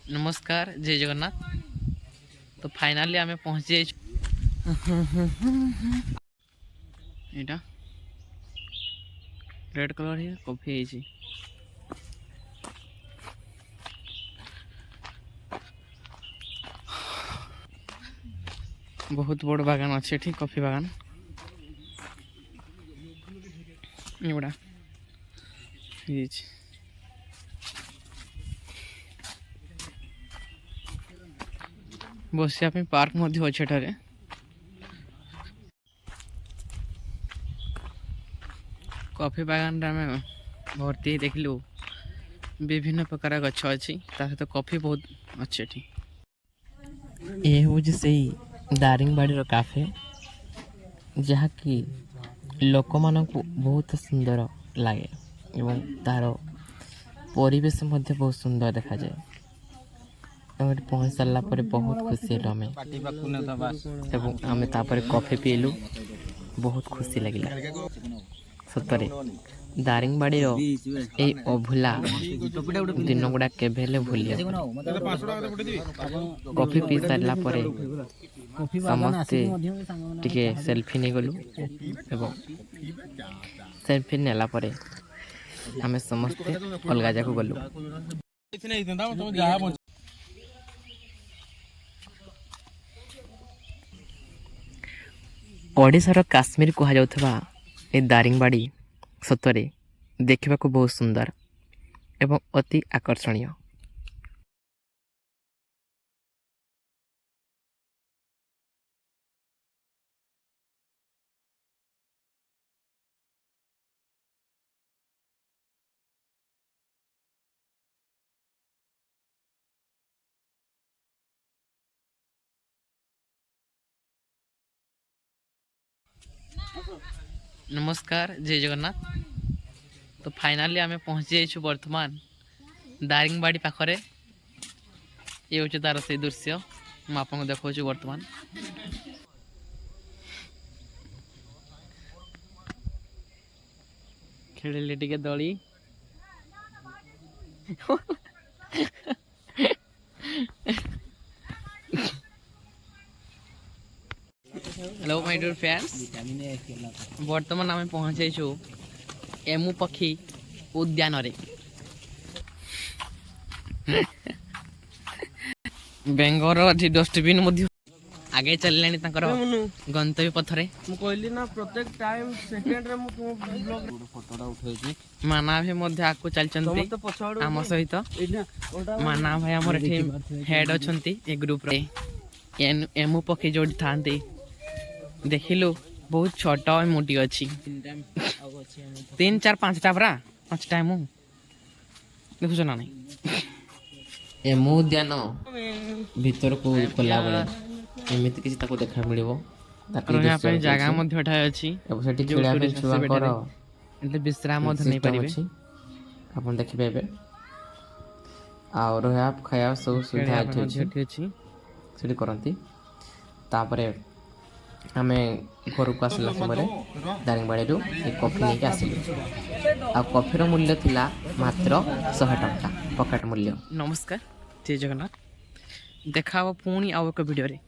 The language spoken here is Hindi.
नमस्कार जय जगन्नाथ। तो फाइनाली आम पहुँची जाइए रेड कलर ही कॉफी है। बहुत बड़ बागान अच्छे ठीक कॉफी बागान एगुड़ा बसिया पार्क अच्छे ठारे कॉफी बागान आम भर्ती देखलु विभिन्न प्रकार गछ अच्छी सहित कॉफी बहुत अच्छे ठीक ये हूँ से दारिंगबाड़ी काफे जहाँकि लोक मान बहुत सुंदर लगे एवं तार परिवेश बहुत सुंदर देखा जाए। पहुँच सारा पर बहुत खुशी हेलु आम कॉफी पीलु बहुत खुशी लगिला। सतरे दारिंगबाड़ी ए अभुला दिन गुड़ा केभेले भूलिया। कॉफी पी सारा पर समस्ते टिके सेल्फी नहीं गलु एवं सेल्फी नेला परे आमे समस्ते अलग जाक गलु। ओडिशार काश्मीर कह जाउथबा ए दारिंगबाड़ी सतरे देखा बहुत सुंदर एवं अति आकर्षणीय। नमस्कार जय जगन्नाथ। तो फाइनाली आम पहुँची जाइए बर्तमान दारिंगबाड़ी पाखरे ये हूँ तार से दृश्य मुझे आपको देखा बर्तमान खेलिले टिके दली हेलो माय डियर फ्रेंड्स बर्तमान आम पहुँचे एमु पक्षी उद्यान रे बेंगोर डस्टबिन आगे चलने गंतव्य पथरे प्रत्येक टाइम सेकंड रे फोटोटा उठेछि माना भाई आगु चलचंती आम सहित माना भाई आमर हेड अछंती ए ग्रुप रे एमु पक्षी जोड़ी थांती देखिलु बहुत छोट मोटी अच्छी 3 4 5टा परा 5टा एमु देखुछ ना नहीं एमु उद्यान भीतर को गला बेले एमिति किसी ताको देखा मिलिबो ताकि जगह मध्ये ठाय अछि अब सेठी खेला पे छुआ कर एले विश्राम मध्ये नहीं परिबे अपन देखि बेबे और आप खाया सब सुविधा अछि सेठी करंती तापरे आमे घर को आसला समय दारिंगबाड़ी एक कॉफी नहीं आसिलु आ कॉफीर मूल्य थिला मात्र 100 टंका पकेट मूल्य। नमस्कार जय जगन्नाथ देखा पुणी आउ एक वीडियो रे।